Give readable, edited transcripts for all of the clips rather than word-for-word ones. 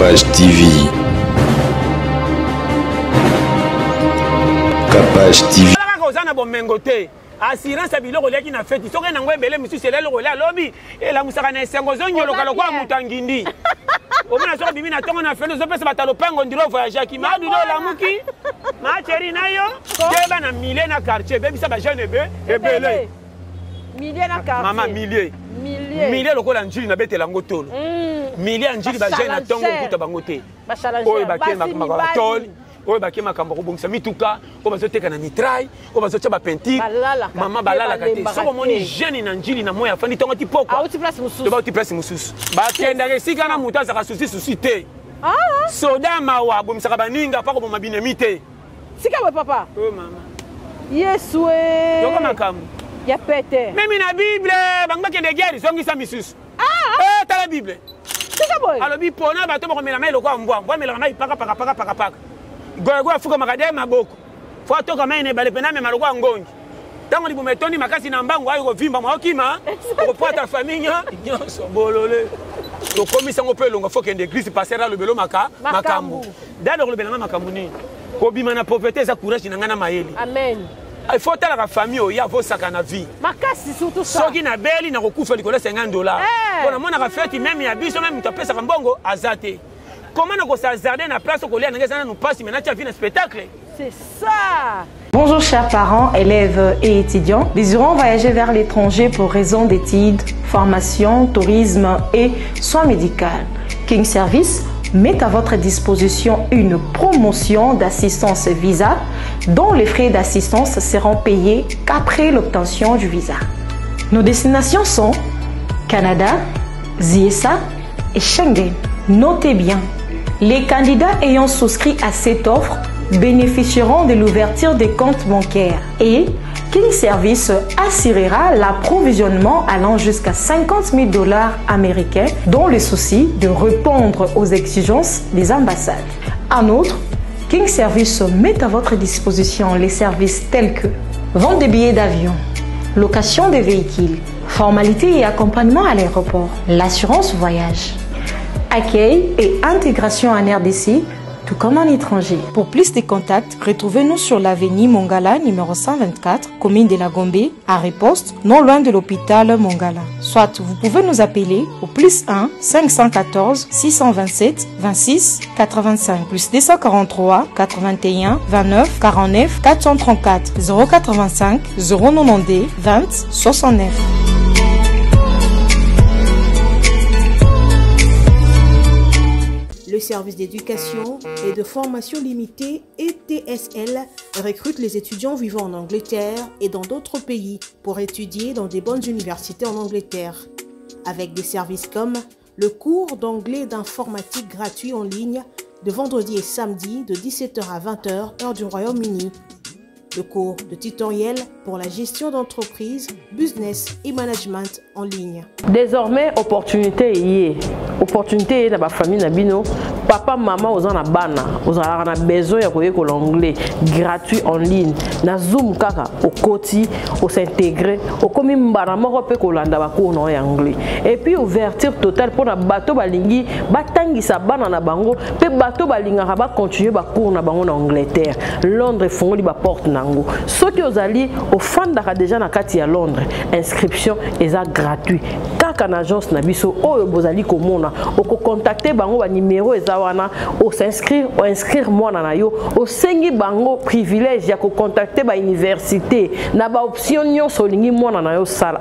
Capage TV. Capage TV. Assurance à biloko leki na fête soki na ngwe bele misu sele loko la lobi et la musaka na sengo zonyo lokalo kwa mutangindi omona soki bimi na tongo na fête zo pesa batalo pango ndiro voyage ki ma dulo la muki ma chérie na yo deba na millier na quartier bebisa ba jeune be ebele millier na quartier mama millier lokola njili na betela ngotolo millier njili ba jeune na tongo kuta bango te oyo bakema makaba toli oyo bakema kamba kobongisa mituka oyo bazoteka na mitraille oyo bazotia bapentire mama balalaka te soko omoni jeune na njili na moya afandi ntongo ti pokwa tobauti place mosusu bakendaka esika na moto azaka susi te soda mawa abomisaka baninga mpa koboma binemi te sika we papa oyo mama yesu yoko makambo ya pete memi na bible bango bakende guerre zongisa misusu tala bible sika boye alobi mpona bato bakomela mai lokwa mbwa amelaka mai pakapaka gogo afuka makade maboko fo atoka mai ne bale pena me maloko ngongi tango libume toni makasi na mbango ayo kovimba maokima okopata famille nyonso bolole tokomisa ngo pe longa fo kende église passer à lobelo makambu dalo lobelo makambu ni kobima na pauvreté za courage na ngana mayeli amen il faut tala la famille oya vo saka na vie makasi surtout ça soki na beli na kokufa likolo $50 pona mona ka fête même ya biso même mutapesa mbongo azate. Comment on peut s'azarder dans la place où nous passe maintenant tu as vu un spectacle? C'est ça. Bonjour chers parents, élèves et étudiants. Désirons voyager vers l'étranger pour raison d'études, formation, tourisme et soins médicaux. King Service met à votre disposition une promotion d'assistance visa dont les frais d'assistance seront payés qu'après l'obtention du visa. Nos destinations sont Canada, USA et Schengen. Notez bien, les candidats ayant souscrit à cette offre bénéficieront de l'ouverture des comptes bancaires et King Service assurera l'approvisionnement allant jusqu'à $50,000 américains dont le souci de répondre aux exigences des ambassades. En outre, King Service met à votre disposition les services tels que vente des billets d'avion, location des véhicules, formalités et accompagnement à l'aéroport, l'assurance voyage, accueil et intégration en RDC, tout comme en étranger. Pour plus de contacts, retrouvez-nous sur l'avenue Mongala, numéro 124, commune de la Gombe, à Riposte, non loin de l'hôpital Mongala. Soit vous pouvez nous appeler au +1 514 627 26 85, +243 81 29 49 434 085 092 20 69. Le service d'éducation et de formation limitée ETSL recrute les étudiants vivant en Angleterre et dans d'autres pays pour étudier dans des bonnes universités en Angleterre. Avec des services comme le cours d'anglais d'informatique gratuit en ligne de vendredi et samedi de 17h à 20h heure du Royaume-Uni. Le cours de tutoriel pour la gestion d'entreprise, business et management en ligne. Désormais, opportunité y est. Opportunité dans la famille Nabino. Papa, maman, vous en avez bana. Vous avez besoin de l'anglais gratuit en ligne. Na Zoom kaka au côté, au s'intégrer, au comme mbarama ko pe ko landa ba cours en anglais. Et puis ouverture totale pour na bateau balingi, batangi sa bana na bango, pe bateau balinga ba continuer ba cours na bango en Angleterre. Londres fongoli ba porte nango. Ceux qui aux alliés au fan daka déjà na kati à Londres, inscription eza gratuit. Kaka na agence na biso oyo bozali komona, oko contacter bango ba numéro eza wana, o s'inscrire, o inscrire moi na yo, o sengi bango privilège ya ko contacter ba université na ba option nyonso lingi mwana na yo sala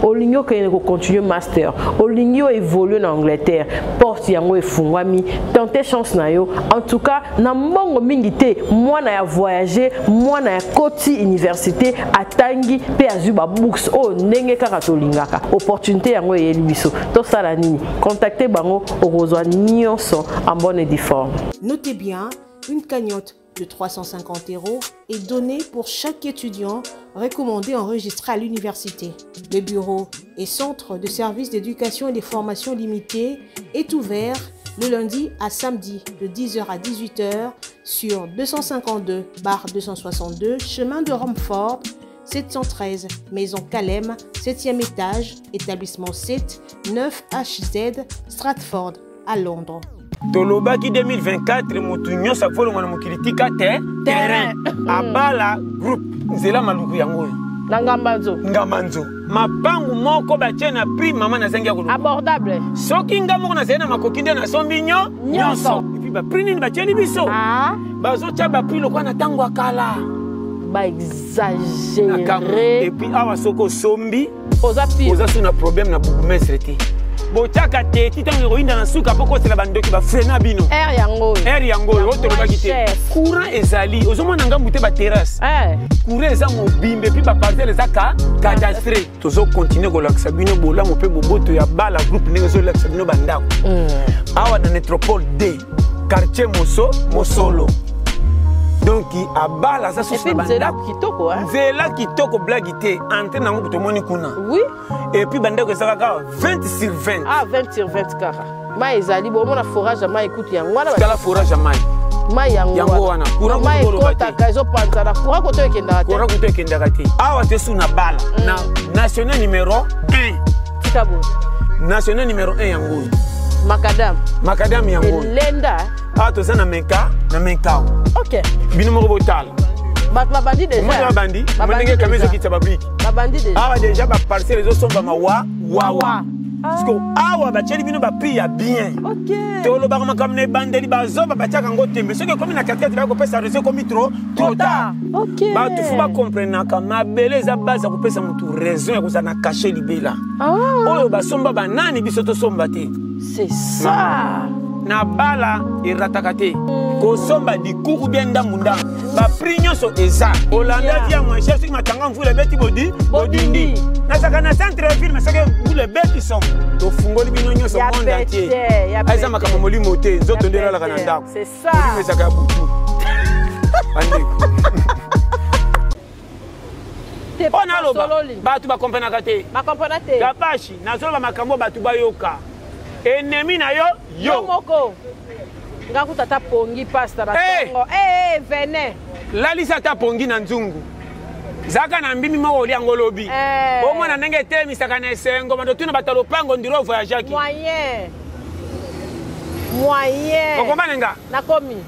olingi okende ko continuer master olingi o évoluer na Angleterre porte yango efungwami tenter chance na yo en tout cas na mbongo mingi te mwana ya voyager mwana ya koti université atangi pe azuba books o ndenge kaka tolingaka opportunité yango yeli biso to sala nini contacter bango okozwa nyonso en bonne et due forme. Notez bien, une cagnotte de 350 € est donnée pour chaque étudiant recommandé enregistré à l'université. Le bureau et centre de services d'éducation et de formation limitée est ouvert le lundi à samedi de 10h à 18h sur 252/262 chemin de Romford, 713 Maison Calem, 7e étage, établissement 7, 9 HZ, Stratford, à Londres. tolobaki 2024 motu nyonso afolonga na mokili tika terrain abala groupe nzela maluku yango na ngamanzo mapangu moko batie na prix mama na zangi ya koluka abordable soki nga moko na zeli na makoki nde na sombi nyonso epi baprix nini batieli biso bazotia baprix lokwa na ntango ya kala baexagere epi awa soki osombi oza su na problème na bourgmestre te botiaka te ti ntango ekoyinda na suka mpo kotela bandoki bafrena bino aire yango oyo otolobaki te courant ezali ozomona ngambu te baterrasse courant eza mobimbe mpe baparcele eza cadastre tozokontinue kolakisa bino bolamu mpe boboto ya bala groupe ndenge ezolakisa bino bandako awa na métropole d quartier mosolo donc abala aza susu na bandako nzela kitoko blagi te entre nango po tomoni kuna et puis bandako ezaka kaka 20 sur 20 20 sur 20 kaka mai ezali bomona forage ya mai ekutu yango wana tala forage ya mai mai yango wana mai ekotaka ezopanzana courant koto ekendaka te awa te su na bala na national numéro 1 tika bo national numéro 1 yango macadam yango elenda awa toza na menka ok bino moko botala bato babandi déjà ndenge kame ezokitisa babriki awa déjà baparcele ezosombama wawa parceke awa batieli bino baprix ya bien tolobaka makambo na ebandeli bazoba batiaka yango tembe soki ekomi na katikati bakopesa reso ekomi trop tard bato fu bakomprenaka mabele eza base ya kopesa motu raison ya kozala na kashe libela oyo basomba banani biso tosomba te c'est ça na bala erataka te kosomba dikuku bien ndamunda baprix nyonso eza olanda via moins cher soki matanga mvula ebeti bodindi nasaka na centre ville masaka mvula ebeti somo tofungoli bino nyonso monde entier eza makambo molimo te nzoto nde elalaka na ndako molimo ezaka ya butu bandeko mpo naloba bato bakomprenaka te gapashi nazoloba makambo bato bayoka ennemi na yo moko ngakuta ta pongi pasta na tongo vene lalisa ta pongi na nzungu zaka na mbimi moko olia ngolobi omona ndenge etemisaka na esengo bando tuna batalo pango ndiro voyageaki moyen okombanenga nakomi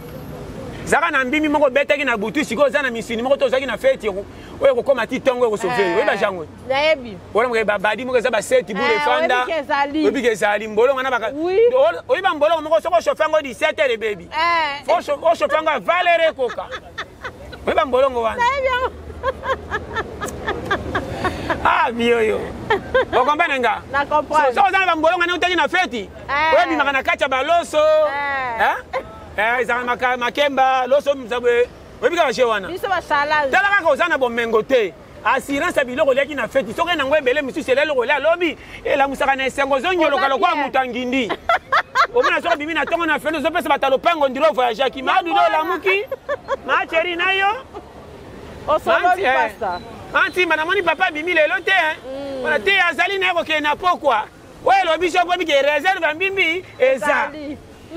zaka na mbimi moko betaki na butu sikoyo oza na misuni moko to ozalaki na feti oyo kokoma ti ntongo ekosoveli oyeba jangwe nayebi wala moke babadi moko eza baseti bule efanda oyebika ezali mbolongo na baka oyeba mbolongo moko soki oshofe yango 17 heure bebi oshofe yango avalere ekoka oyeba mbolongo wana bioyo okombanenga soki oza na bambolongo ane otaki na feti oyebimaka na kati ya baloso ezalaka makemba loso mzabwe oyebika bashe wana tala kaka oza na bomengo te assurance ya biloko oliaki na feti soki nango ebele misusu ela eloko elia alobi elamusaka na esengo ozonyoloka lokola moto angindi omona soki bimi na ntongo na feti ozopesa bato lopango ndiro voyageaki madulo olamuki macheri na yo antimba namoni papa bimi lelo te wana te azali na ye kokende na pokwa oyo elobi soko obiki reserve mbimbi eza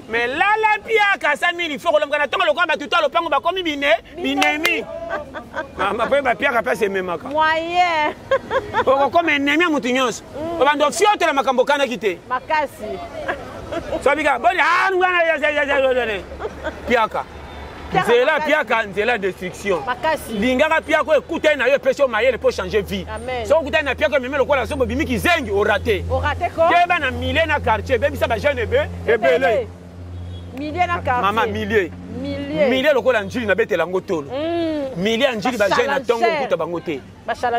mais lala piaka 5000 ifo kolomka na ntongo lokola bato to alopango bakomi binemi mapoye bapiaka mpasi ememaka okokoma enemi ya motu nyonso obando ofiotela makambo okanaki te sobika boni piaka nzela piaka nzela destruction lingaka piaka oyo ekutani na yo epesi yo mayele mpo changer vie soki okutani na piaka ememi lokola so bobimiki zengi orate keba na milie na quartier ebebisa bajeune ebele mama milie lokola njili nabetela yango tolo milie ya njili bajeune na ntongo okuta bango te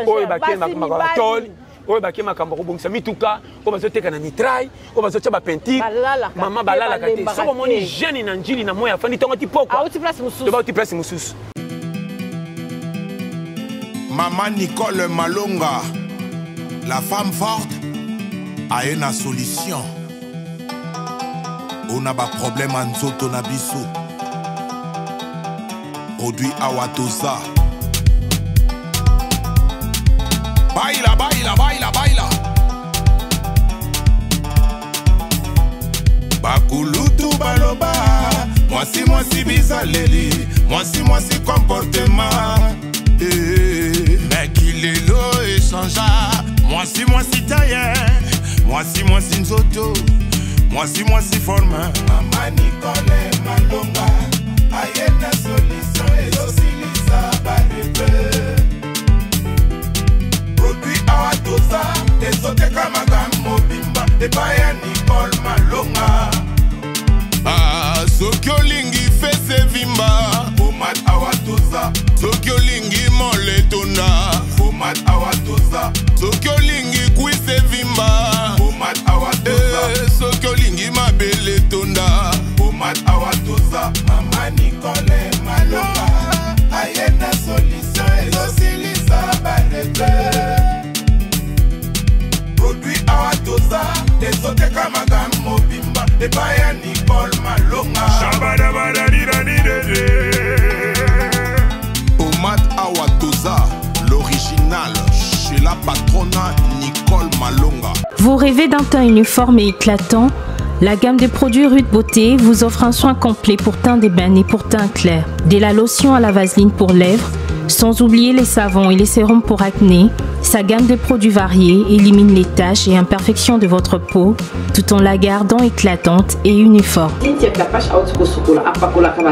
oyo bakemaka batoli oyo bakie makambo akobongisa mituka oyo bazoteka na mitraille oyo bazotia bapentire mama balalaka te soki omoni jeune na njili na moya afandi ntongo ti pokwa tobauti place mosusu Mama Nicole Malonga, la femme forte, a une solution. On a pas problème en zoto na biso. Produit Awatosa. Baila, baila, baila, baila. Bakulutu baloba. Moi si bizaleli. Moi si comportement. Mais qu'il est l'eau échangea. Moi si tailleur. Moi si nzoto. Moi si forme. Mama Epaya Nicole Malonga. Ah, Sokyolingi fese vimba. Fumat Awatoza. Sokyolingi moletona. Fumat Awatoza. Sokyolingi kwise vimba. Fumat Awatoza. Sokyolingi mabele tonda. Fumat Awatoza. Mama Nicole Malonga. Ayena solution ezosilisa barete. Produit Awatoza. Ezoteka magambo bimba. Epaya Nicole Malonga. Omat Awatoza, l'original, chez la patronne Nicole Malonga. Vous rêvez d'un teint uniforme et éclatant? La gamme de produits Rude Beauté vous offre un soin complet pour teint d'ébène et pour teint clair. De la lotion à la vaseline pour lèvres, sans oublier les savons et les sérums pour acné. Sa gamme de produits variés élimine les taches et imperfections de votre peau tout en la gardant éclatante et uniforme. Capache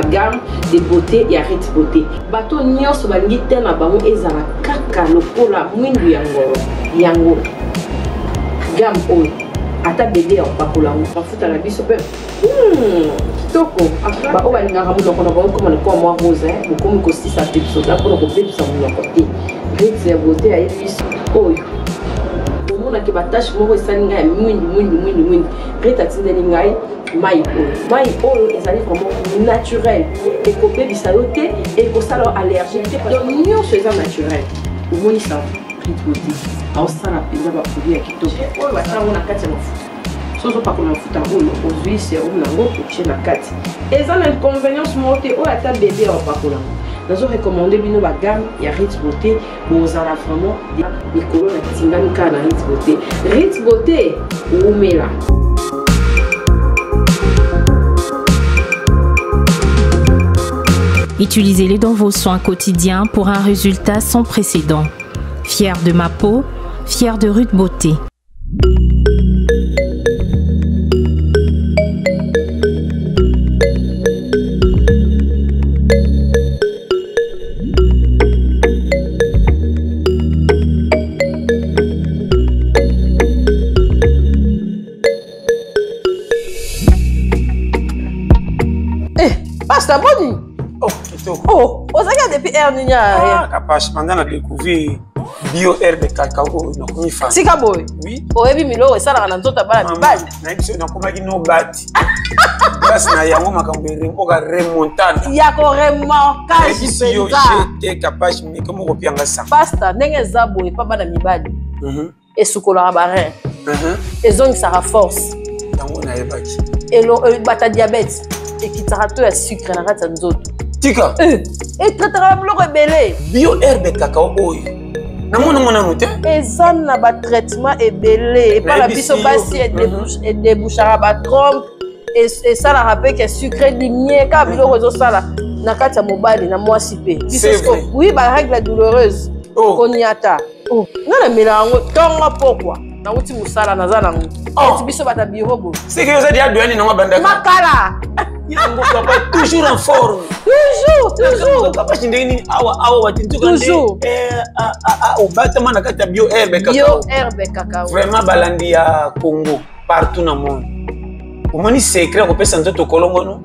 gamme de beauté et arrête beauté. Bateau nyos bangite na bango ezala kaka lokola mwindu yango. Gamme oyo ata bébé en pakola bafuta na biso pe. Kitoko. Ba o balingaka munoko na bango comme le moi rose beaucoup ko stisa pepso la pour ko pepso munoko te. Rite beauté a biso oyo. Omona ke batache moko esalinga ya mwindu. Rite atindeli ngai mai oyo ezali vraiment naturel ekobebisa yo te ekosala allergique te donc nyonso eza naturel omonisa Rite Beauté aosala mpenza baproduit ya kitoko oyo basalango na kati ya mafuta soki opakola mafuta oyo ozwi serum nango otie na kati eza na inconvénience moko te oyo ata bebe aopakolango nazorekomande bino bagame ya Rite Beauté bozala vraiment likolo na tingami kaka na Rite Beauté. Rite Beauté oumela. Utilisez-les dans vos soins quotidiens pour un résultat sans précédent. Fier de ma peau, fier de Rude Beauté. Pasta boni. Oh, osaka depuis hernia. Ah, Capache, pendant la découvrir bio herbe cacao na komifa. Sika boy. Oui. Oyebi milo esala na nzota bala mibali. Na biso na komaki no bati. Basi na yango makambo oka remontada. Ya ko remontage penza. Yo jete Capache mais comme ko pianga sa. Pasta ndenge za boy pa bana mibali. Esukola ba rein. Ezong sa force. Yango na yebaki. Elo bata diabète. Ekitarato ya sucre na kati ya nzoto. Tika. Traitera biloko ebele. Bio herbe cacao oyo. Namona mona note. Eza na ba traitement ebele et pas la biso basi et débouchera ba trompe et ça la rappelle que sucre limier ka biloko zo sala na kati ya mobali na mwasi pe. Oui, ba règle douloureuse. Koniata. Oh, na melango tonga pourquoi? Na uti musala na za nango. Et biso bata birobo. C'est que vous êtes douane na bandaka. Makala. Yango papa toujours en forme. Toujours. Papa chindeni awa watintuka toujours. Au battement na kati ya bio herbe cacao. Bio herbe cacao. Vraiment balandi ya Congo partout dans le monde. Omoni secret ko pesa nzoto kolongo no.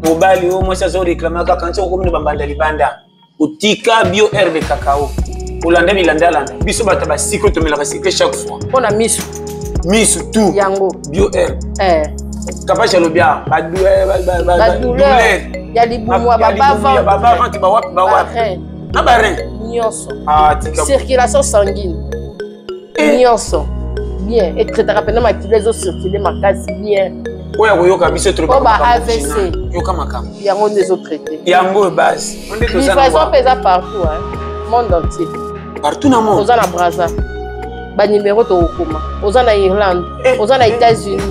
Mobali o mo sazo réclamer ka kancho ko mini bambanda libanda. Utika bio herbe cacao. Olanda bilanda biso bata ba siko to melaka cycle chaque fois. On a misu. Misu tout. Yango bio herbe. Capache lobia ba douleur ya libumwa baba vente ba wapi na ba rein nyonso tika circulation sanguine nyonso bien et traiter rapidement ma kilos circuler makasi bien oya koyoka biso trop ba AVC yoka makam yango des autres traités yango base livraison pesa partout monde entier partout na monde oza na Brazza ba numéro to okoma oza na Irlande oza na États-Unis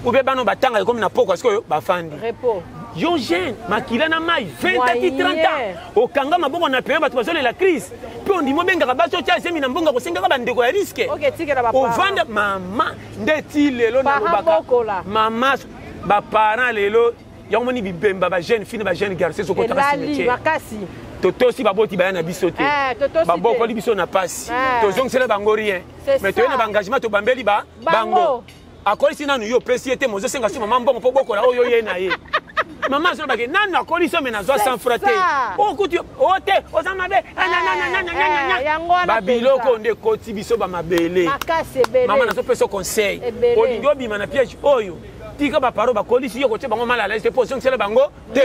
Oube bano batanga comme na poko parce que ba fandi. Repos. Yo jeune makila na mai 20 à 30 ans. Okanga mabongo na période bato bazole la crise. Puis on dit mo benga baso tia semi na mbonga ko senga ba ndeko ya risque. OK, tikela ba. O vanda mama ndeti lelo na lobaka. Mama ba parents lelo yango moni bibemba ba jeune fille ba jeune garçon so ko ta métier. Makasi. totosi baboti baya na biso te babokoli biso na pasi tozongisela bango rien mais toye na baengagement tobambeli bango akolisi nanu yo opesi ye te mozosenga so mama mbongo mpo bokola oyo ye na ye mama azolobake nanu akolisi ome nazwa sans fra te okuti o te oza mabe babiloko nde ekoti biso bamabele mama nazopesa conseil olingi obima na piège oyo tika baparo bakolisi yo kotie bango mal à l'aise te po ozongisela bango te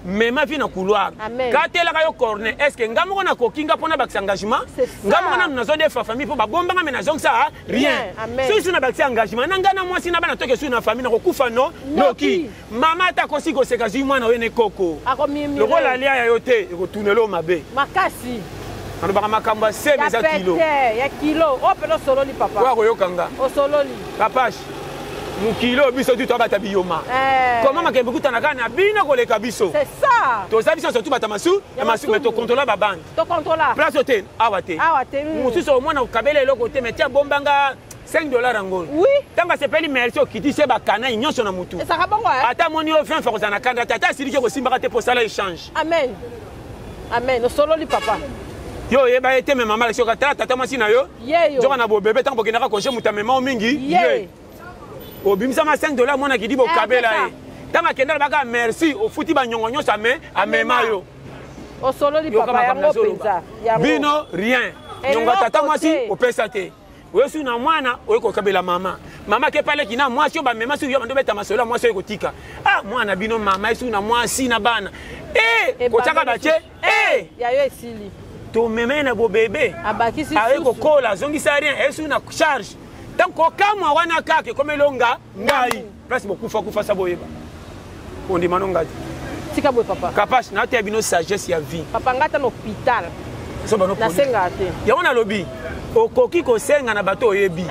mema vi na couloir katelaka yo corne est ce que nga moko nakokinga mpona bakisa engagement nga moko nanu nazodefa famille mpo babombanga me nazongisa rien soki na bakisa engagement na ngai na mwasi na bana toke sui na famille nakokufa noki mama ata akosi koseka zwi mwana oyo ne koko lokola alia ya yo te ekotunela o mabe makasi alobaka makambo ya seme eza kilo oyo pene osololi papa oyo akoyokanga osololi papache mukilo biso tu tobata biyoma koma makembe kutana kaka na bino koleka biso toza biso surtout bata masu mais tokontrola babande place ote awa te mosusu omona okabela eloko te mais tia bombanga $5 yango ntango asepeli merci okiti se bakana nyonso na mutu ata moni yo 20 fois kozala na kanda te ata asiliki okosimbaka te mpo osala échange amen osololi papa yo oyeba ye te me mama lesi okatala tata mwasi na yo nzoka na bobebe ntango bokendaka konge mutu amema o mingi ye obimisama $5 mwana kidi bokabela ye ntango akendala baka merci ofuti banyongo nyonso amema yo osololi papa yango penza bino rien nyongo tata mwasi opesa te oyo su na mwana oyo kokabela mama ke paleki na mwasi oyo bamema su yo bando beta masolo ya mwasi oyo kotika mwana bino mama esu na mwasi na bana kotiaka batie yayo esili tomema na bobebe aye kokola azongisa rien esu na charge tanko kamwa wana kaka ekomelonga ngai place bokufa sa boyeba ondima no ngati tika boye papa kapasi na te bino sagesse ya vie papa ngata na hôpital so bano na senga te yango na lobi okoki kosenga na bato oyebi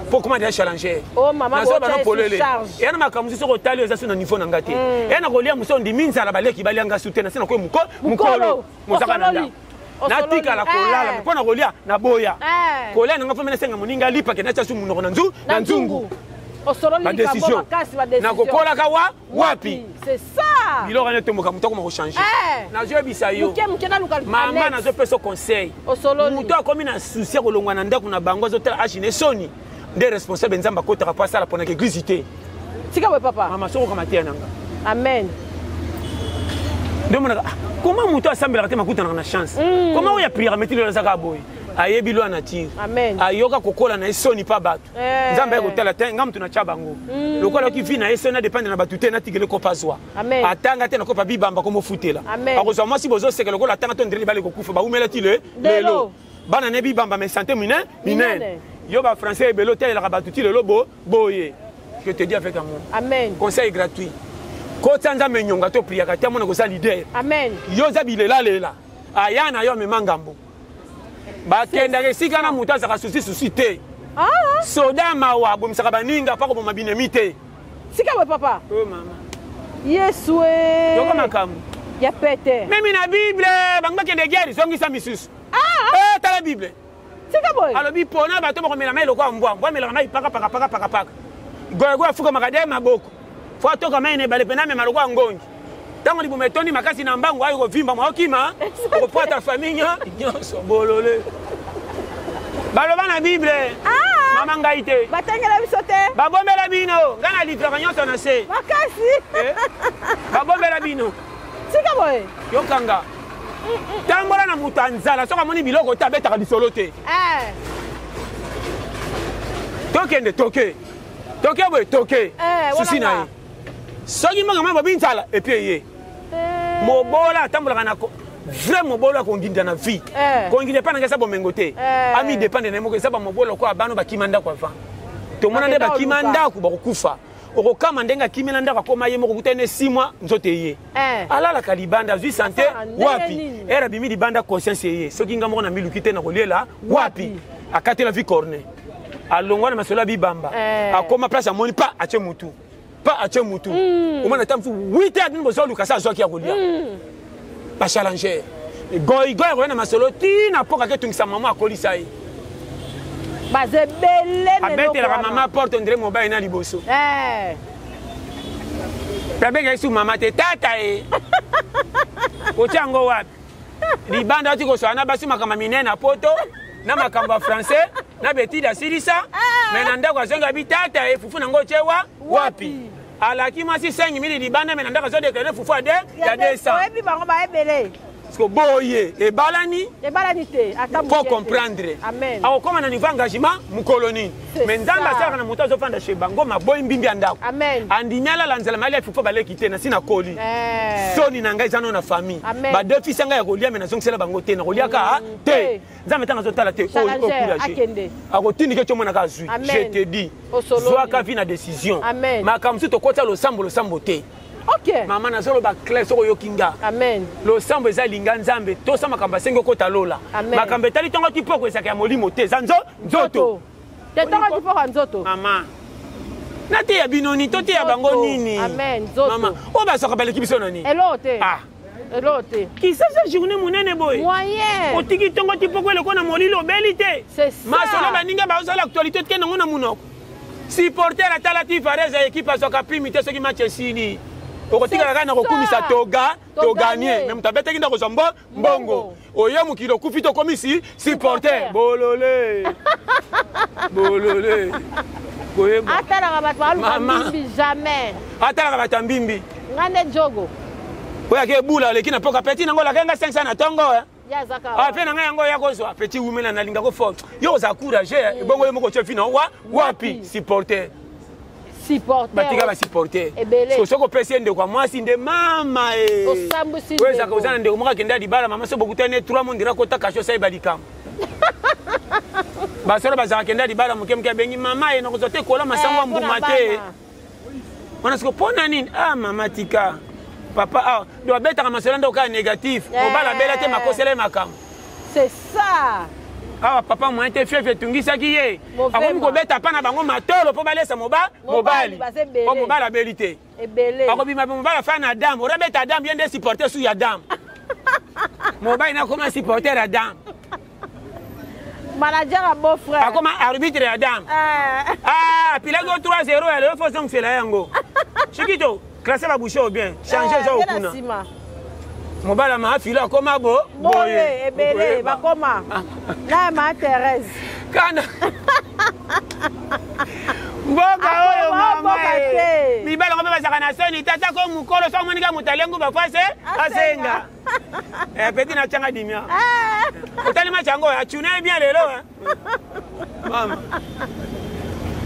po comment déjà challenger mama so bano polele yana makambo so kotali eza so na niveau na ngati yana kolia muso ndimi nzala baleki balianga sute na sena ko mukolo mozaka na nda natika la kolala mpona kolia na boya kolia nanga fo mena senga moninga lipa ke na tsasu munoko na nzungu ba décision na kokolaka wapi c'est ça biloko ne tomoka mutako mo changer na je bisa yo mama na zo peso conseil muto akomi na souci ko longwa na ndako na bango zo tela agine soni des responsables nzamba kotaka pa sala pona ke grisité tika we papa mama soko kama tia nanga amen demona comment muto asambela te makuta na chance comment oya prière metilo na zaka boy ayebi lo na tire ayoka kokola na esoni pa bato nzambe ekotala te nga mutu na tia bango lokola ki vi na esoni na dépendre na bato te na tigele kopa zwa atanga te na kopa bibamba komo futela akozwa mwasi bozoseka lokola atanga to ndreli bale kokufa baumela ti lelo bana ne bibamba mais santé minene yo ba français ebelo telelaka bato ti lelo boye je te dis avec amour conseil gratuit kota nzambe nyonga to priaka te amona koza leader yo za bilela lela aya na yo amema ngambo bakendaka esika na moto azaka susi te soda mawa abomisaka baninga mpa koboma binemi te sika we papa mama yesu yoko makambo ya pete memi na bible bango bakende guerre zongisa misusu tala bible sika boy alobi mpona bato bakomela mai lokwa mbwa amelaka mai pakapaka goyego afukamaka de maboko fo atoka mai na ebale pena amema lokwa ngongi ntango libumu etondi makasi na mbangu ayo kovimba mwaokima okopwata famille nyonso bolole baloba na bible mama ngai te batengela biso te babombela bino ngai na livraka nyonso na se makasi babombela bino sika boye yokanga tambola na moto anzala soki amoni biloko te abetaka lisolo te tokende toke boye toke susi na ye soki mangama bobi nzala epui eye mobola atambolaka na vrai mobola akongindika na vie konginde mpa nanga eza bomengo te ami dépendre na moko eza bamobola okoya bano bakima ndako avant tomona nde bakima ndako bakokufa okokama ndenge akimela ndako akoma ye moko kuta ene 6 mois nzoto eye alalaka libanda azwi sante wapi ere abimi libanda conscience eye soki nga moko na miluki te na koliela wapi akatela vie corne alongwa na masolo ya bibamba akoma place amoni pa atie mutu omona ta mfu 8 heures bino bozoluka sa azwaki ya kolia bachallenger goigoy akoya na masolo tina mpoka ke etungisa mama akolisa ye abetelaka mama porte ondire mobali na liboso abengaki su mama te tata ye otia yango wapi libanda oti kosola na basi makambo minene na poto na makambo ya français na betide asilisa me na ndako azonga bitata fufu nango tyewa wapi alaki mwasi 5000 libanda me na ndako azodekene fufu ya 200 oyebi bango baebele parce que boye ebalani te faut comprendre akokoma na niveau engagement mukoloni me nzambe asalaka na moto azofanda chez bango maboyi mbimbi ya ndako andimi alala nzela mali ya fufu baleki te nasi nakoli soni na ngai eza no na famille badefisi ngai ya kolia me nazongisela bango te nakoliaka te nzambe ntango azotala te okourage akotindike tyomonaka azwi je te dis zwaka vi na décision makambo si tokotya losambo te Okay. Mama na solo ba clair soko yokinga. Amen. Lo sambo eza linga nzambe to sama kamba sengo kota lola. Makambe tali tongo tipoko esaka ya molimo te zanzo nzoto. Te tongo tipoko nzoto. Mama. Nati ya binoni to te ya bango nini. Amen. Nzoto. Mama, o ba saka baleki biso nani. Elote. Ah. Elote. Qui ça journée monene boy. Moyen. O tiki tongo tipoko le kona molilo belité. C'est ça. Ma solo ba ninga ba osala actualité te nango na munoko. Supporter atala ti fareza équipe asoka primité soki match sini. Okotika kana kokumisa toga to gagner même tabete kinda kozombo mbongo oyo mukilo kufito komisi supporter bolole koyeba atala ba balu mbimbi jamais atala ba tambimbi ngande jogo oya ke bula le kina poka petit nango la kenga 500 na tongo ya zaka ape nanga yango ya kozwa petit women na linga ko fort yo za courage bongo yo moko chefina wapi supporter batika ba supporter so soko pesi ndeko mwasi nde mama osambusi weza ka uzana ndeko mwaka kenda dibala mama so bokutane 3 mondira ko takasho sai balikam basoro bazaka kenda dibala mukemke bengi mama na kozote kola masango mbuma te wana siko pona nini mama tika papa do abeta ka masolo ndo ka négatif obala bela te makosela makam c'est ça papa moi te fief etungisaki ye akomi kobeta pa na bango matolo mpo balesa mobali po mobali abelite akobima pe mobali afana na dame orabeta dame ye nde supporter su ya dame mobali nakoma supporter ya dame manager ya beau frère akoma arbitre ya dame pilaki o 3-0 ya lelo fo zongifela yango chikito classe babouche o bien change eza okuna mobala maafilo akoma boye ebele bakoma na ma Thérèse kana mboka oyo mama mibala ngombe bazaka na soni tata ko mukolo so monika mutalengu bafase asenga petit na changa dimia otali machango ya chune bien lelo mama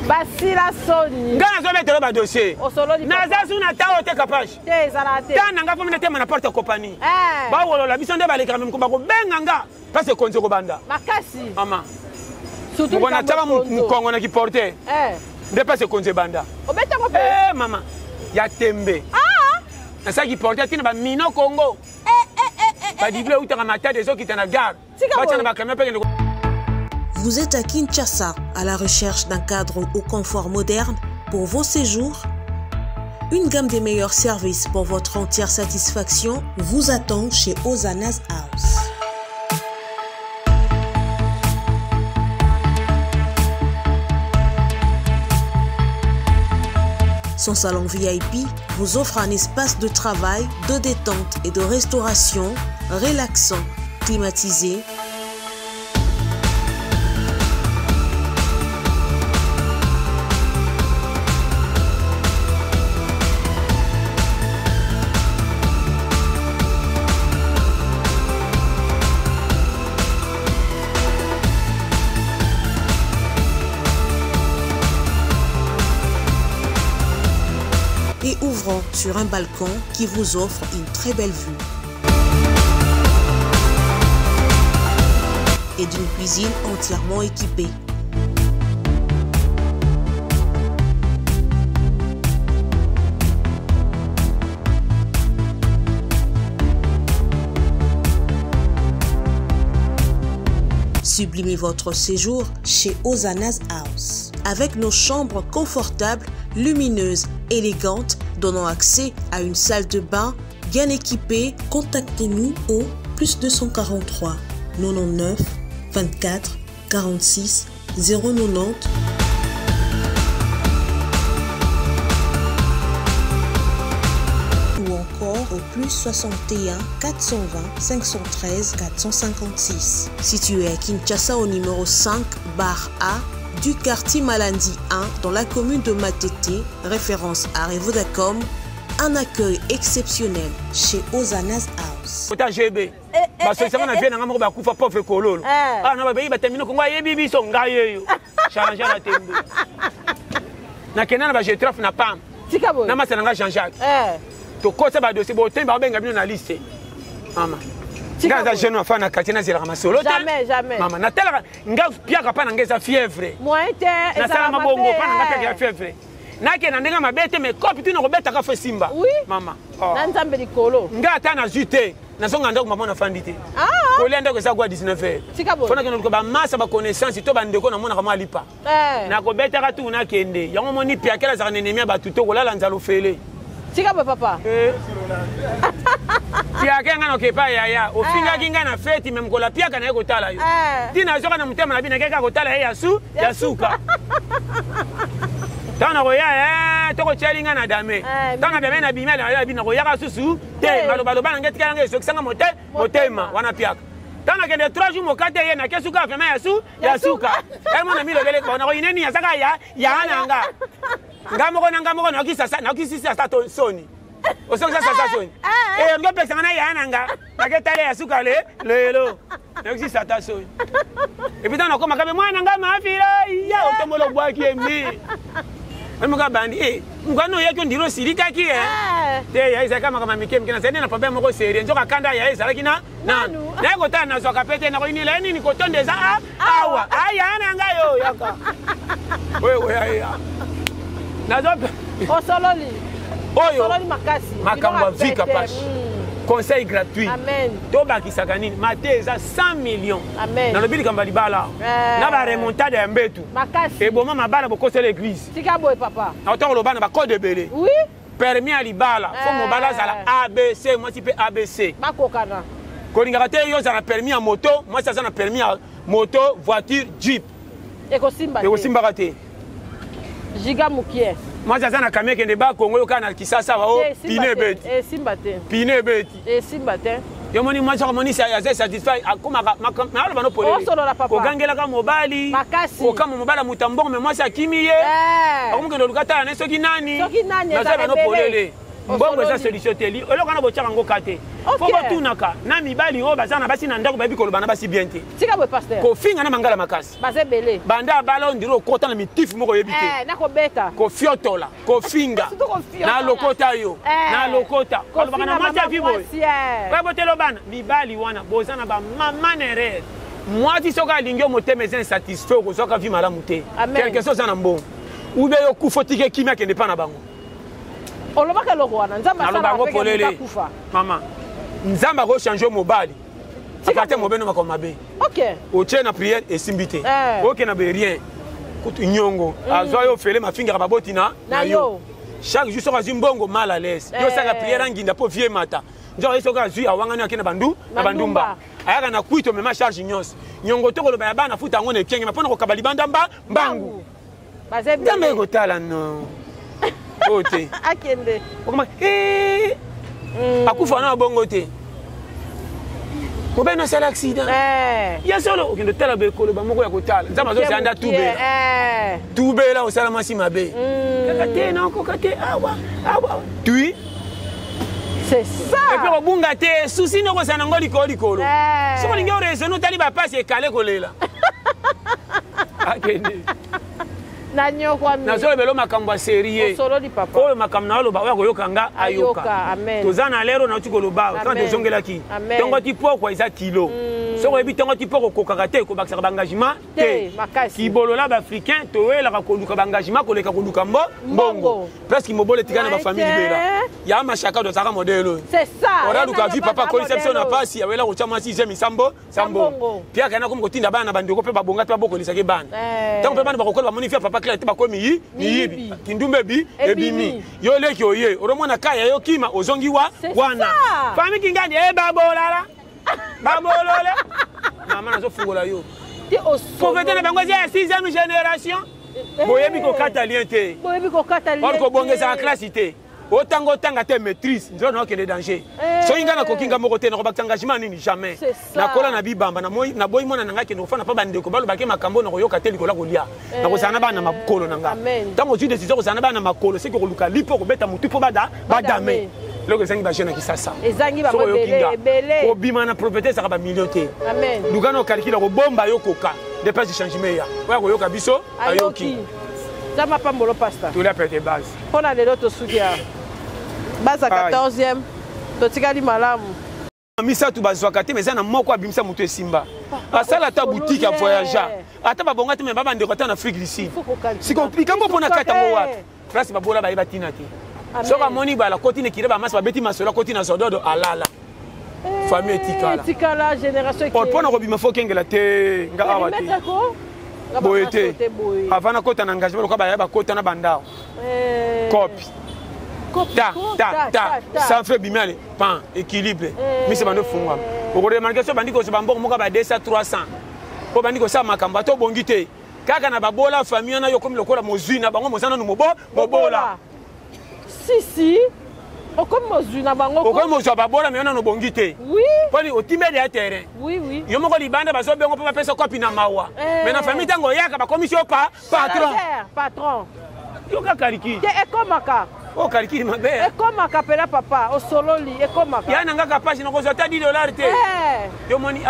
basila soni ngana zo metelo ba dossier naza suna tawo te capage te zalate tana nga fomine te na porte compagnie ba wolola biso nde baleka même ko ba ko benga nga parce que konze ko banda makasi mama surtout bona taba mukongo na ki porter nde parce que konze banda obeta ko pe mama ya tembe na sa ki porter tina ba mino Congo ba dible utanga mata des qui tana gare ba tana ba kamera pe. Vous êtes à Kinshasa, à la recherche d'un cadre au confort moderne pour vos séjours? Une gamme des meilleurs services pour votre entière satisfaction vous attend chez Hosanna's House. Son salon VIP vous offre un espace de travail, de détente et de restauration relaxant, climatisé, et ouvrant sur un balcon qui vous offre une très belle vue. Et d'une cuisine entièrement équipée. Sublimez votre séjour chez Hosanna's House. Avec nos chambres confortables, lumineuses, élégantes, donnant accès à une salle de bain bien équipée, contactez-nous au +243 99 24 46 090 ou encore au plus 61 420 513 456. Situé à Kinshasa au numéro 5 bar A du quartier Malandi 1 dans la commune de Matete, référence à Revodacom, un accueil exceptionnel chez Ozanas House. GB. Parce que ça m'a fait un amour pour pauvre colon. Ah non, bah terminé qu'on va y bibi son gars yo. Changer la tembe. Na kenana ba je trof na pam. Tikabo. Na masa nga Jean-Jacques. To ko ça ba dossier bo temba benga bino na liste. Mama. Ngaza jeune enfant na quartier na zela masolo. Jamais, jamais. Mama na tela nga piaka pa na ngeza fièvre. Moi était na sala mabongo pa na ngata ya fièvre. Nake na ndenga mabete me kopi tu na kobeta ka fe simba. Oui. Mama. Na nzambe likolo. Ngata na jute. Na songa ndako mama na fandite. Ko lenda ko sa kwa 19h. Tikabo. Fona ke ba massa ba connaissance to ba ndeko na mona kama lipa. Na ko beta ka tu na kende. Yango moni piakela za nenemi ba tuto ko lala nzalo fele. Tikabo papa. Piaka ngana ke pa yaya. Ofinga kinga na feti même ko la piaka na ko tala yo. Dina zoka na mutema na bina keka ko tala ya suka. Tana ko ya to ko chelinga na dame. Tana bebe na bimela ya bina ko yaka susu. Te baloba na ngeti kanga so kisanga motema wana piaka. Tana kende 3 jours mokate ye na kesuka fema ya suka. Mona mi lobele ko na ko ineni ya saka ya ananga. Ngamoko na kisasa na kisisa sa to soni. Osonga sasa soni. Ngo pesa na ya ananga. Na ketale ya suka lelo. Na kisisa ta soni. Et puis tana ko makabe mwana ngama afira ya otomolo bwaki emi. Muka bandi mukano yake ndiro sirika ki te ya isa kama mikemi kina sene na problème moko seri njoka kanda ya isa lakina nanu na ko tana zo kapete na ko ini la nini ko tonde za awa aya ana ngayo yaka wewe aya nazo osololi oyo osololi makasi makamba vika pashi conseil gratuit. Amen. Toba kisakanini mateza 100 millions. Amen. Na lobili kamba libala. Na ba remontada ya mbetu. Makasi. Et bon mama bala bokose l'église. Tika boy papa. Na otoko lobana ba code belé. Oui. Permis à libala. Faut mo bala za la ABC, moi type ABC. Bakokana. Kolinga te yo za na permis à moto, moi ça za na permis à moto, voiture, jeep. Eko simba. Eko simba kate. Giga mukie. Moi ça za na kamé kende ba Congo yo kana kisasa wa o pine beti. Simba te. Pine beti. Simba te. Yo moni moi ça moni ça ya satisfait akoma na bano polé. Ko gangela ka mobali. Makasi. Ko kama mobala mutambongo mais moi ça kimiye. Akomukendo lukata na soki nani. Na za bano polé. Mbongo za solution teli. Olo kana bochaka ngo kate. Faut batunaka na mibali o bazana basi na ndako babi kolobana basi bien te. Tika boy pasteur. Ko finga na mangala makasi. Baze belé. Banda balo ndiro kota na mitifu moko yebite. Na ko beta. Ko fiotola, ko finga. Na lokota yo. Na lokota. Ko bana mata vibo. Ba botelo bana mibali wana bozana ba mama nere. Moi ti soka lingyo moteme zen satisfait ko soka vi malamu te. Quelque chose na mbongo. Ube yo kufotike kimia kende pa na bango. Olobaka loko wana nzamba sala polele kufa. Mama. Nzamba ko changer mobali. Akate mobeno makoma be. OK. Oche na prière et simbité. OK na be rien. Kutu nyongo. Azwa yo fele mafinga ba botina na yo. Chaque jour soka zimbongo mal à l'aise. Yo saka prière nginda po vie mata. Njo yeso ka zui awanga ni akina bandu na bandumba. Ayaka na kuito mema charge nyonso. Nyongo to koloba ya bana futa ngone kenge mapona ko kabali banda mbangu. Bazembe. Tambe ko tala no. Ote. Akende. Okoma akufa na bongo te. Mobeno sala accident. Ya solo okende tala be kolo ba moko ya kotala. Nzamba zo sanda tube. Tube la osala masi mabe. Kakate na ko kate awa. Tui. C'est ça. Et puis obunga te souci no ko sana ngoli kolo. Soko lingi orezo no tali ba passe e kale kolela. Akende. Nanyo kwa mi. Nazolo belo makambo sérieux. Solo di papa. Oyo makambo na loba wa koyokanga ayoka. Amen. Tozana lero na tikolo ba. Quand tozongelaki. Tongo tipo kwa isa kilo. Soko ebi tongo tipo ko kokaka te ko bakisa ba engagement te. Makasi. Kibolola ba africain toela ka koluka ba engagement koleka koluka mbongo. Presque mobole tikana ba famille bela. Ya mashaka do saka modelo. C'est ça. Ora luka vi papa conception na pasi ya wela ko chama 6e sambo. Pia kana ko kotinda bana bandeko pe ba bonga pe ba bokolisa ke bana. Tango pe bana ba kokola monifia papa clair te ba komi yibi. Kindumbe bi ebimi. Yo leki oye. Oromona kaya yo kima ozongi wana. Famille kingani babolala. Babolole. Maman nazo fungola yo. Ti oso. Profete na bango ya 6e génération. Boyebi ko katalien te. Boyebi ko katalien. Or ko bongesa classe te. Otango tanga te maîtrise, nzo na okende danger. So inga na kokinga moko te na ko bakanga engagement nini jamais. Na kola na bibamba na moyi na boyi mona nanga kende ofana pa bandeko balo bake makambo na koyoka te likola kolia. Na ko sana bana makolo nanga. Tango tu décision ko sana bana makolo c'est que ko luka lipo ko beta mutu po badame. Loko ezangi ba jeune kisasa. Ezangi ba belé. Ko bima na propriété ça ba millionté. Amen. Lugano calcule ko bomba yokoka. Dépasse du changement ya. Wa ko yoka biso ayoki. Zama pambolo pasta. Tu l'as pété base. On a les autres soukia. Base à 14e. Totikali malamu. Misa tu bazwaka te mais na moko abimisa mutu esimba. Asala ta boutique ya voyageur. Ata ba bonga te me baba ndeko ta na Afrique du Sud. Si compliqué ko pona kata mo wapi. Place ba bola ba yeba tina te. Soka moni ba la kotine kireba masa ba beti masola kotina sododo alala. Famille tikala. Tikala génération qui. Pona ko bima fo kengela te nga awati. Boyete. Avant na kota na engagement ko ba yeba kota na bandao. Copie. Ta ça fait bimale pan équilibre mais c'est bande funga au remarquer so bandiko so bamboko moka ba 200 300 ko bandiko sa makamba to bongite kaka na babola famille na yo comme lokola mozui na bango mozana no mobola si o comme mozui na bango o comme mozua babola mais na no bongite oui poli o timbe de terrain oui yo moko libanda bazo bengo pa pesa copie na mawa mais na famille tango yaka ba commission patron yo kakariki te ekomaka. Oh, calcul ma belle. Et comme ma capella papa, au solo lit, et comme ma. Ya nanga capable, je n'ai pas $10 te. Yo moni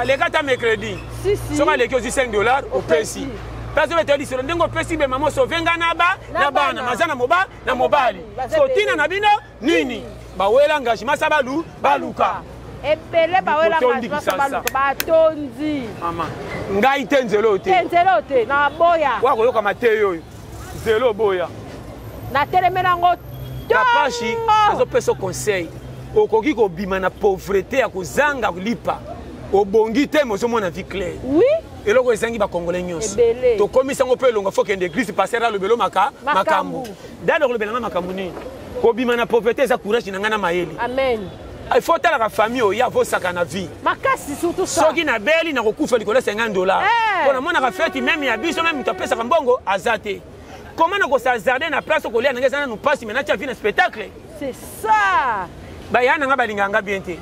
les gars ta mercredi. Si. Sera les $5 au prix. Personne te dit sur ndengo prix be maman so venga na bana, mazana moba na mobali. So tina na bino nini? Ba wela engagement sa baluka. Et belé ba wela engagement sa baluka. Ba tondi. Mama. Ngai tenzelo te. Na boya. Wa ko yoka mateyo. Zelo boya. Na telemena ngo kapashi azo peso conseil okoki ko bima na pauvreté ya kozanga lipa obongi te mozo mona vie claire oui eloko esangi ba congolais nyonso to komisa ngo pe longa faut que l'église passera le belo makambu dalo le belo makambu ni ko bima na pauvreté za courage na ngana mayeli amen il faut tala la famille oya vo saka na vie makasi surtout ça soki na beli na kokufa likolo $50 pona mona ka fête même ya biso même mutapesa mbongo azate. Comment on s'est hasardé na place au collier na nous passe maintenant tu as vu un spectacle. C'est ça. Ba yana nga balinganga bien te.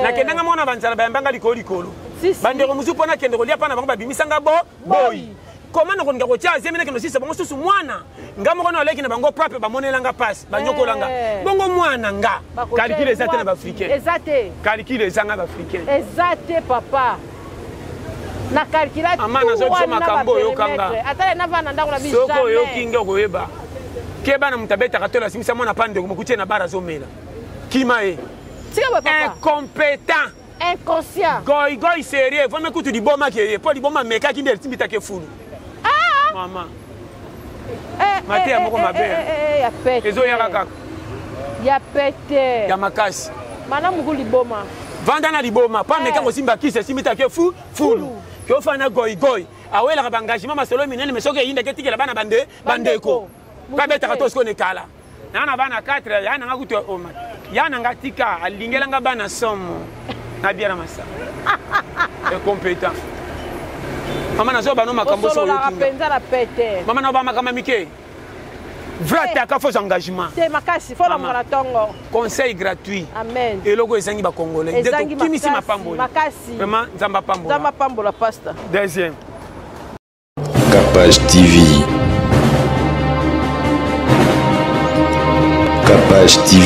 Na kendanga mona banzala ba mbanga likolo. Bande ko musu pona kende ko lia pana bango ba bimisanga boy. Comment on nga ko tia zemena kendo sisa bango susu mwana. Nga moko na leki na bango propre ba monelanga passe ba nyokolanga. Bongo mwana nga. Calcul exact na ba africain. Exact. Calcul exact na ba africain. Exact papa. Na calcula amana zo so makambo yo kanga atale na vana ndako na biso soko yo kinga ko yeba keba na mutabeta katola simisa mona pande ko mukutie na bara zo mela kima e sika papa incompétent inconscient goy sérieux faut me kutu di boma ke po di boma meka ki ndel timbita ke fulu mama mate ya moko mabe ya pete ezo ya kaka ya pete ya makasi mana mukuli boma vanda na liboma pa meka ko simba kise simita ke fulu ko fana goy awela ka engagement masolo minene mesoke yinda ke tikela bana bandeko ka beta ka tosko ne kala na bana 4 yana nga kutu o mat yana nga tika alingela nga bana somo na biara masa e compétent mama na zo bano makambo so yo penza la pete mama na ba makama mike vrai ta faux engagement c'est makasi faut la maratongo conseil gratuit amen et logo ezangi ba congolais ezangi kimisi mapambo makasi vraiment nzamba pambo la pasta deuxième Capage TV Capage TV